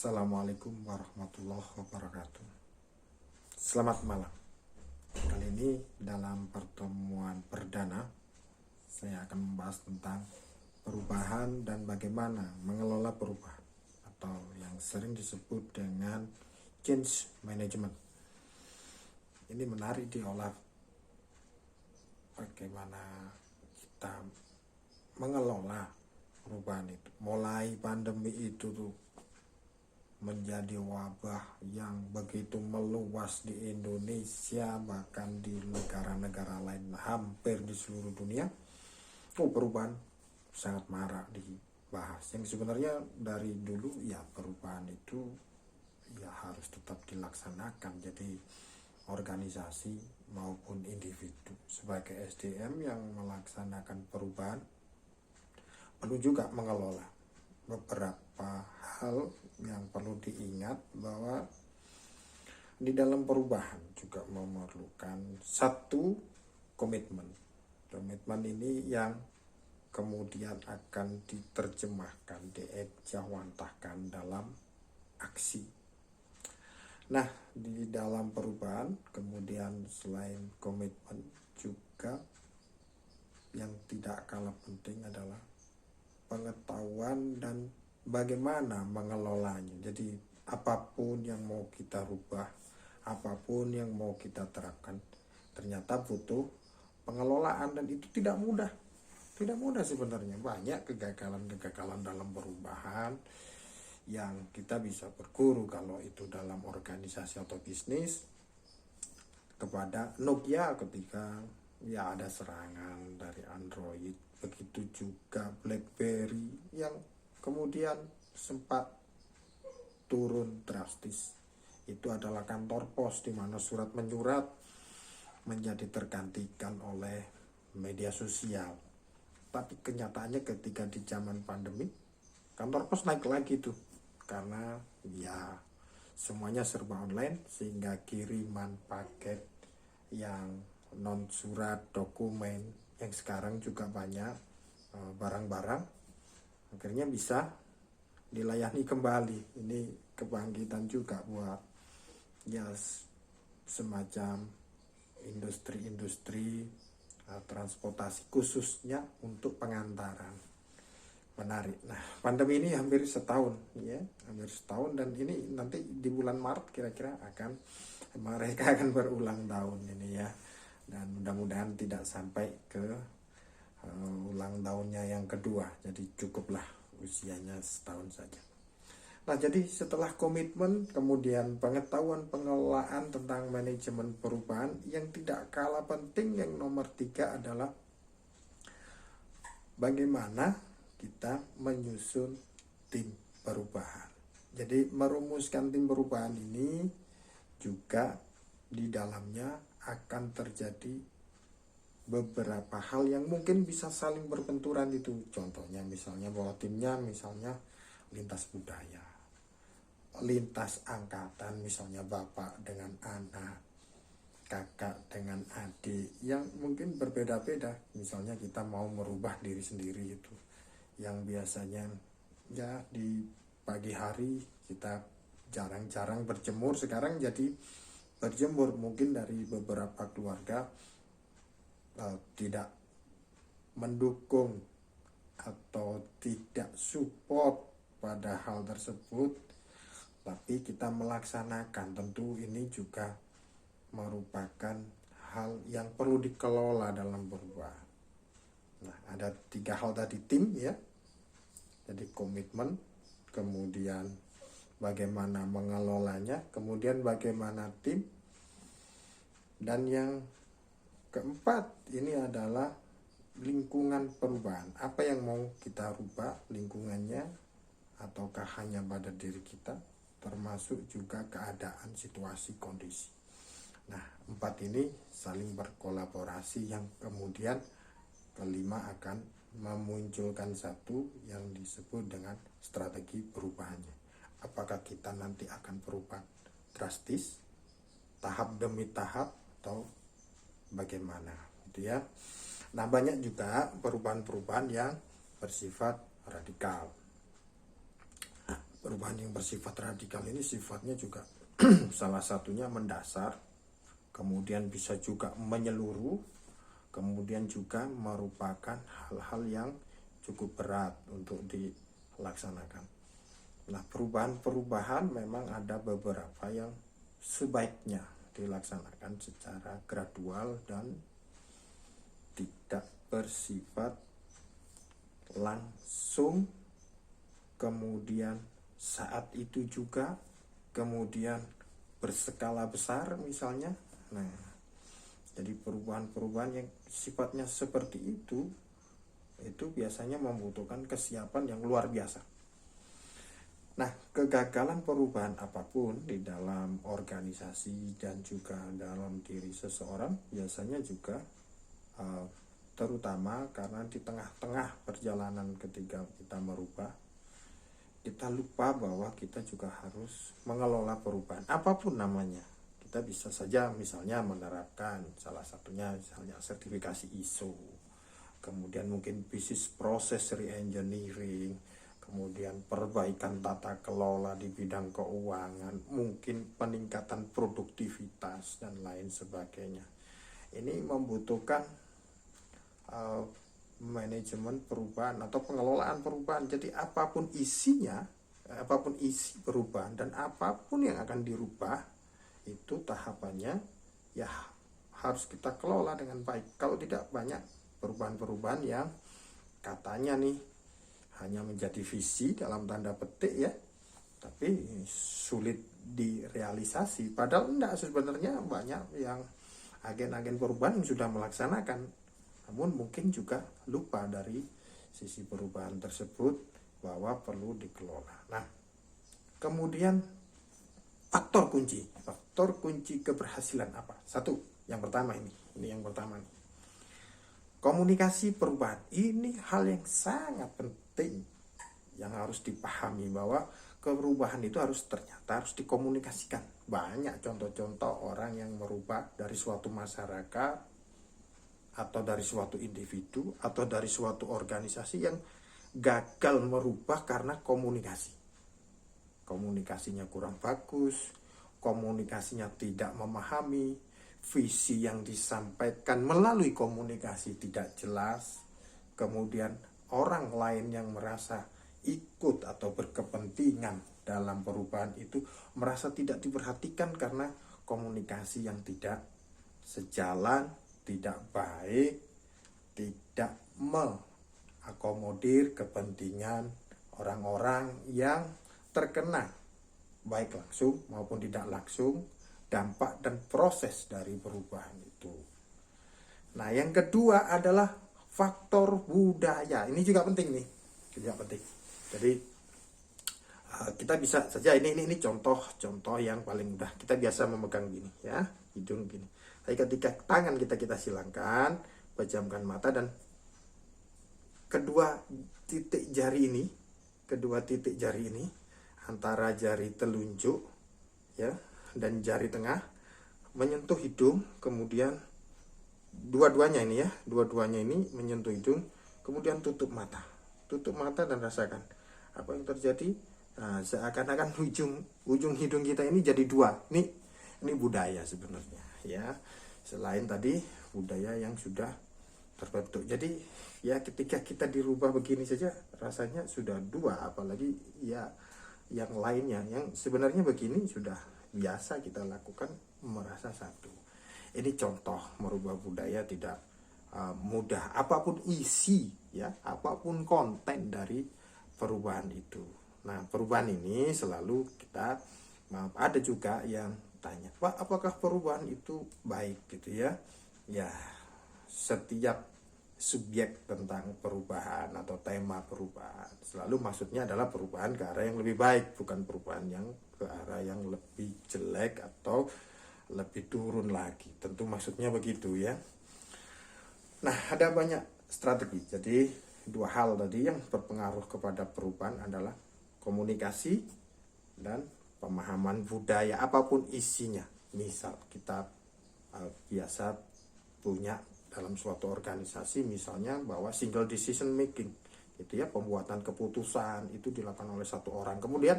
Assalamualaikum warahmatullahi wabarakatuh. Selamat malam. Kali ini dalam pertemuan perdana saya akan membahas tentang perubahan dan bagaimana mengelola perubahan atau yang sering disebut dengan change management. Ini menarik diolah bagaimana kita mengelola perubahan itu. Mulai pandemi itu tuh menjadi wabah yang begitu meluas di Indonesia, bahkan di negara-negara lain hampir di seluruh dunia. Perubahan sangat marak dibahas. Yang sebenarnya dari dulu ya perubahan itu ya harus tetap dilaksanakan. Jadi organisasi maupun individu sebagai SDM yang melaksanakan perubahan perlu juga mengelola beberapa hal yang perlu diingat, bahwa di dalam perubahan juga memerlukan satu komitmen. Komitmen ini yang kemudian akan diterjemahkan, diejawantahkan dalam aksi. Nah, di dalam perubahan kemudian selain komitmen juga yang tidak kalah penting adalah pengetahuan dan bagaimana mengelolanya. Jadi apapun yang mau kita rubah, apapun yang mau kita terapkan, ternyata butuh pengelolaan, dan itu tidak mudah. Tidak mudah sebenarnya. Banyak kegagalan-kegagalan dalam perubahan yang kita bisa berguru kalau itu dalam organisasi atau bisnis kepada Nokia ketika ya ada serangan dari Android, begitu juga BlackBerry yang kemudian sempat turun drastis. Itu adalah kantor pos di mana surat menyurat menjadi tergantikan oleh media sosial. Tapi kenyataannya ketika di zaman pandemi, kantor pos naik lagi tuh, karena ya semuanya serba online, sehingga kiriman paket yang non surat, dokumen yang sekarang juga banyak barang-barang akhirnya bisa dilayani kembali. Ini kebangkitan juga buat ya semacam industri-industri transportasi khususnya untuk pengantaran. Menarik. Nah, pandemi ini hampir setahun ya, hampir setahun, dan ini nanti di bulan Maret kira-kira mereka akan berulang tahun ini ya. Dan mudah-mudahan tidak sampai ke ulang tahunnya yang kedua. Jadi cukuplah usianya setahun saja. Nah, jadi setelah komitmen, kemudian pengetahuan pengelolaan tentang manajemen perubahan, yang tidak kalah penting yang nomor 3 adalah bagaimana kita menyusun tim perubahan. Jadi merumuskan tim perubahan ini juga di dalamnya akan terjadi beberapa hal yang mungkin bisa saling berbenturan itu. Contohnya misalnya bahwa timnya misalnya lintas budaya, lintas angkatan, misalnya bapak dengan anak, kakak dengan adik, yang mungkin berbeda-beda. Misalnya kita mau merubah diri sendiri itu, yang biasanya ya di pagi hari kita jarang-jarang berjemur, sekarang jadi berjemur. Mungkin dari beberapa keluarga tidak mendukung atau tidak support pada hal tersebut, tapi kita melaksanakan. Tentu ini juga merupakan hal yang perlu dikelola dalam perubahan. Nah, ada 3 hal tadi, tim ya, jadi komitmen, kemudian bagaimana mengelolanya, kemudian bagaimana tim, dan yang keempat ini adalah lingkungan perubahan. Apa yang mau kita rubah lingkungannya, ataukah hanya pada diri kita, termasuk juga keadaan, situasi, kondisi. Nah, 4 ini saling berkolaborasi, yang kemudian kelima akan memunculkan satu yang disebut dengan strategi perubahannya. Apakah kita nanti akan berubah drastis, tahap demi tahap, atau bagaimana gitu ya. Nah, banyak juga perubahan-perubahan yang bersifat radikal. Perubahan yang bersifat radikal ini sifatnya juga salah satunya mendasar, kemudian bisa juga menyeluruh, kemudian juga merupakan hal-hal yang cukup berat untuk dilaksanakan. Nah, perubahan-perubahan memang ada beberapa yang sebaiknya dilaksanakan secara gradual dan tidak bersifat langsung, kemudian saat itu juga, kemudian berskala besar misalnya. Nah, jadi perubahan-perubahan yang sifatnya seperti itu biasanya membutuhkan kesiapan yang luar biasa. Nah, kegagalan perubahan apapun di dalam organisasi dan juga dalam diri seseorang biasanya juga terutama karena di tengah-tengah perjalanan ketika kita merubah, kita lupa bahwa kita juga harus mengelola perubahan apapun namanya. Kita bisa saja misalnya menerapkan salah satunya misalnya sertifikasi ISO, kemudian mungkin bisnis proses re-engineering, kemudian perbaikan tata kelola di bidang keuangan, mungkin peningkatan produktivitas dan lain sebagainya. Ini membutuhkan manajemen perubahan atau pengelolaan perubahan. Jadi apapun isinya, apapun isi perubahan dan apapun yang akan dirubah, itu tahapannya ya harus kita kelola dengan baik. Kalau tidak, banyak perubahan-perubahan yang katanya nih hanya menjadi visi dalam tanda petik ya, tapi sulit direalisasi. Padahal enggak, sebenarnya banyak yang agen-agen perubahan yang sudah melaksanakan, namun mungkin juga lupa dari sisi perubahan tersebut bahwa perlu dikelola. Nah, kemudian faktor kunci keberhasilan apa? Satu, yang pertama ini yang pertama nih. Komunikasi perubahan ini hal yang sangat penting yang harus dipahami, bahwa perubahan itu ternyata harus dikomunikasikan. Banyak contoh-contoh orang yang merubah dari suatu masyarakat atau dari suatu individu atau dari suatu organisasi yang gagal merubah karena komunikasinya kurang bagus, komunikasinya tidak memahami, visi yang disampaikan melalui komunikasi tidak jelas, kemudian orang lain yang merasa ikut atau berkepentingan dalam perubahan itu merasa tidak diperhatikan karena komunikasi yang tidak sejalan, tidak baik, tidak mengakomodir kepentingan orang-orang yang terkena baik langsung maupun tidak langsung dampak dan proses dari perubahan itu. Nah, yang kedua adalah faktor budaya. Ini juga penting nih, juga penting. Jadi kita bisa saja ini contoh yang paling mudah. Kita biasa memegang gini ya, hidung gini. Tapi ketika tangan kita silangkan, pejamkan mata, dan kedua titik jari ini antara jari telunjuk ya dan jari tengah menyentuh hidung, kemudian dua-duanya ini menyentuh hidung, kemudian tutup mata dan rasakan apa yang terjadi. Nah, seakan-akan ujung hidung kita ini jadi dua. Ini budaya sebenarnya ya, selain tadi budaya yang sudah terbentuk. Jadi ya ketika kita dirubah begini saja rasanya sudah dua, apalagi ya yang lainnya yang sebenarnya begini sudah biasa kita lakukan merasa satu. Ini contoh merubah budaya tidak mudah, apapun isi ya, apapun konten dari perubahan itu. Nah, perubahan ini selalu kita ada juga yang tanya, Pak, apakah perubahan itu baik gitu ya? Ya, setiap subjek tentang perubahan atau tema perubahan selalu maksudnya adalah perubahan ke arah yang lebih baik, bukan perubahan yang ke arah yang lebih jelek atau lebih turun lagi. Tentu maksudnya begitu ya. Nah, ada banyak strategi. Jadi dua hal tadi yang berpengaruh kepada perubahan adalah komunikasi dan pemahaman budaya apapun isinya. Misal kita biasa punya dalam suatu organisasi misalnya bahwa single decision making Itu ya, pembuatan keputusan itu dilakukan oleh satu orang. Kemudian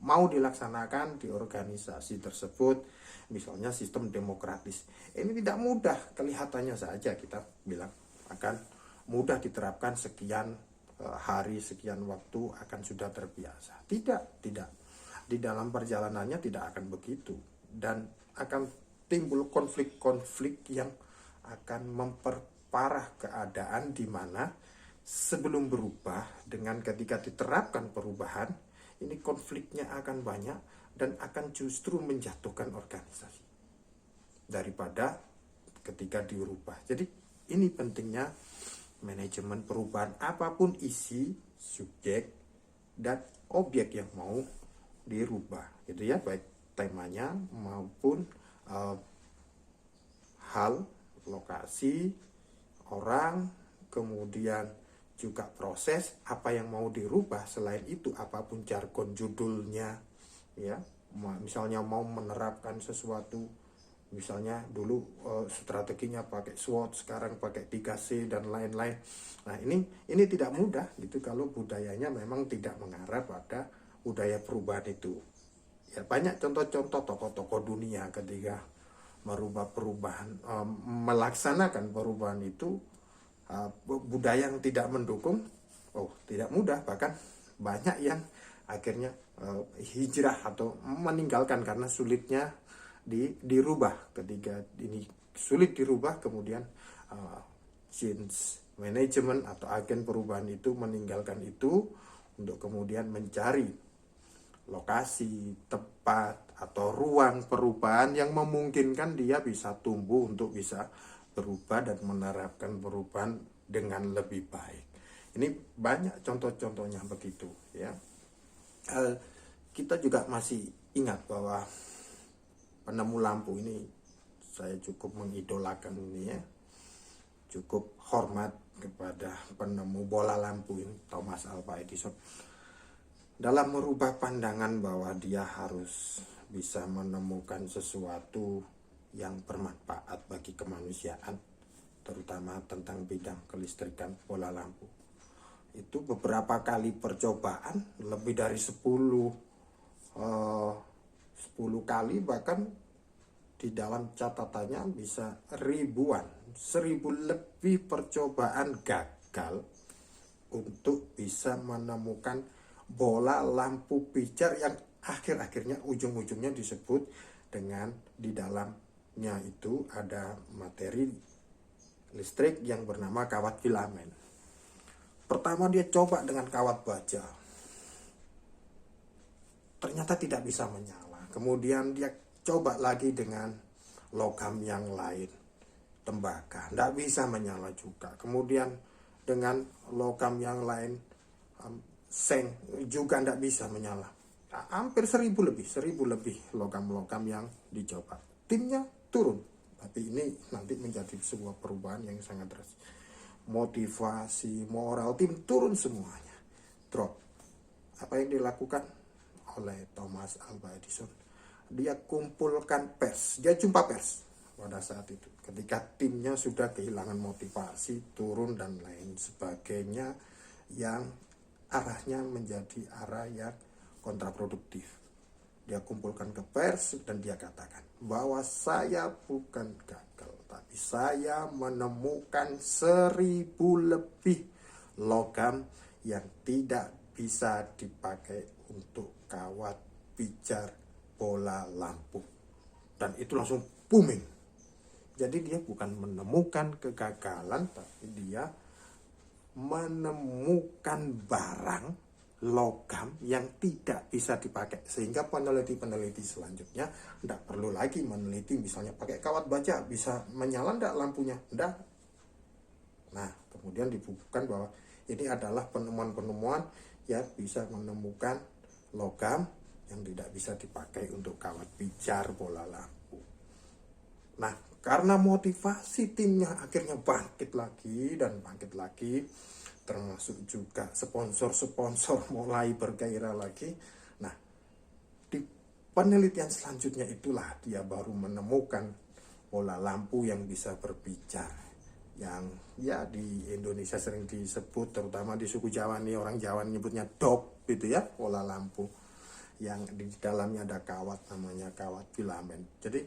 mau dilaksanakan di organisasi tersebut, misalnya sistem demokratis. Ini tidak mudah, kelihatannya saja kita bilang akan mudah diterapkan sekian hari, sekian waktu akan sudah terbiasa. Tidak. Di dalam perjalanannya tidak akan begitu, dan akan timbul konflik-konflik yang akan memperparah keadaan di mana sebelum berubah dengan ketika diterapkan perubahan, ini konfliknya akan banyak dan akan justru menjatuhkan organisasi daripada ketika dirubah. Jadi ini pentingnya manajemen perubahan, apapun isi, subjek, dan objek yang mau dirubah, gitu ya, baik temanya maupun hal, lokasi, orang, kemudian juga proses apa yang mau dirubah. Selain itu, apapun jargon judulnya, ya, misalnya mau menerapkan sesuatu, misalnya dulu strateginya pakai SWOT, sekarang pakai 3C dan lain-lain. Nah, ini tidak mudah gitu kalau budayanya memang tidak mengarah pada budaya perubahan itu. Ya, banyak contoh-contoh tokoh-tokoh dunia ketika merubah perubahan, melaksanakan perubahan itu, budaya yang tidak mendukung, tidak mudah, bahkan banyak yang akhirnya hijrah atau meninggalkan karena sulitnya dirubah. Ketika ini sulit dirubah, kemudian change management atau agen perubahan itu meninggalkan itu untuk kemudian mencari lokasi, tempat, atau ruang perubahan yang memungkinkan dia bisa tumbuh untuk bisa berubah dan menerapkan perubahan dengan lebih baik. Ini banyak contoh-contohnya begitu, ya. Kita juga masih ingat bahwa penemu lampu ini, saya cukup mengidolakan ini, ya, cukup hormat kepada penemu bola lampu ini, Thomas Alva Edison, dalam merubah pandangan bahwa dia harus bisa menemukan sesuatu yang bermanfaat bagi kemanusiaan, terutama tentang bidang kelistrikan bola lampu. Itu beberapa kali percobaan, lebih dari 10 kali, bahkan di dalam catatannya bisa ribuan, 1000 lebih percobaan gagal untuk bisa menemukan bola lampu pijar yang akhir-akhirnya ujung-ujungnya disebut dengan di dalamnya itu ada materi listrik yang bernama kawat filamen. Pertama dia coba dengan kawat baja, ternyata tidak bisa menyala. Kemudian dia coba lagi dengan logam yang lain, tembaga, tidak bisa menyala juga. Kemudian dengan logam yang lain, seng, juga tidak bisa menyala. Hampir 1000 lebih logam-logam yang dicoba. Timnya turun, tapi ini nanti menjadi sebuah perubahan yang sangat drastis. Motivasi, moral tim turun semuanya, drop. Apa yang dilakukan oleh Thomas Alva Edison? Dia kumpulkan pers, dia jumpa pers pada saat itu. Ketika timnya sudah kehilangan motivasi, turun dan lain sebagainya, yang arahnya menjadi arah yang kontraproduktif. Dia kumpulkan ke pers dan dia katakan bahwa saya bukan gagal, tapi saya menemukan 1000 lebih logam yang tidak bisa dipakai untuk kawat pijar bola lampu. Dan itu langsung booming. Jadi dia bukan menemukan kegagalan, tapi dia menemukan barang logam yang tidak bisa dipakai, sehingga peneliti-peneliti selanjutnya tidak perlu lagi meneliti misalnya pakai kawat baja bisa menyala tidak lampunya, tidak. Nah, kemudian dibukukan bahwa ini adalah penemuan-penemuan yang bisa menemukan logam yang tidak bisa dipakai untuk kawat pijar bola lampu. Nah, karena motivasi timnya akhirnya bangkit lagi, termasuk juga sponsor-sponsor mulai bergairah lagi. Nah, di penelitian selanjutnya itulah dia baru menemukan bola lampu yang bisa berbicara, yang ya di Indonesia sering disebut, terutama di suku Jawa nih, orang Jawa nyebutnya dop gitu ya, pola lampu yang di dalamnya ada kawat, namanya kawat filament. Jadi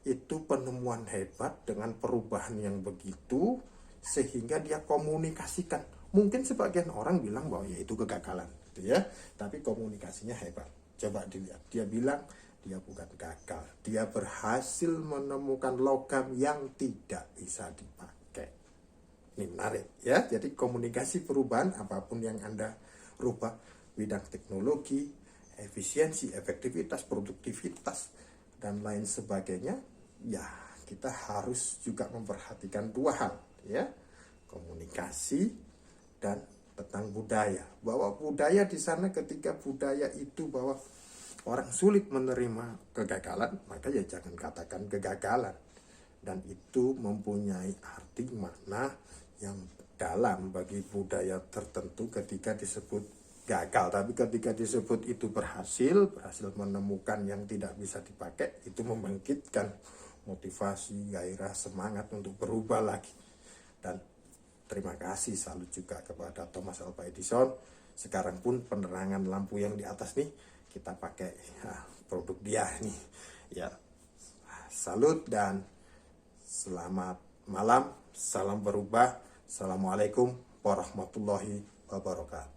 itu penemuan hebat dengan perubahan yang begitu, sehingga dia komunikasikan. Mungkin sebagian orang bilang bahwa ya itu kegagalan gitu ya, tapi komunikasinya hebat. Coba dilihat, dia bilang dia bukan gagal, dia berhasil menemukan logam yang tidak bisa dipakai. Ini menarik ya. Jadi komunikasi perubahan apapun yang Anda rubah, bidang teknologi, efisiensi, efektivitas, produktivitas, dan lain sebagainya, ya kita harus juga memperhatikan dua hal ya, komunikasi dan tentang budaya. Bahwa budaya di sana, ketika budaya itu bahwa orang sulit menerima kegagalan, maka ya jangan katakan kegagalan. Dan itu mempunyai arti makna yang dalam bagi budaya tertentu ketika disebut gagal. Tapi ketika disebut itu berhasil menemukan yang tidak bisa dipakai, itu membangkitkan motivasi, gairah, semangat untuk berubah lagi. Dan terima kasih salut juga kepada Thomas Alva Edison. Sekarang pun penerangan lampu yang di atas nih kita pakai produk dia nih ya. Salut dan selamat malam, salam berubah. Assalamualaikum warahmatullahi wabarakatuh.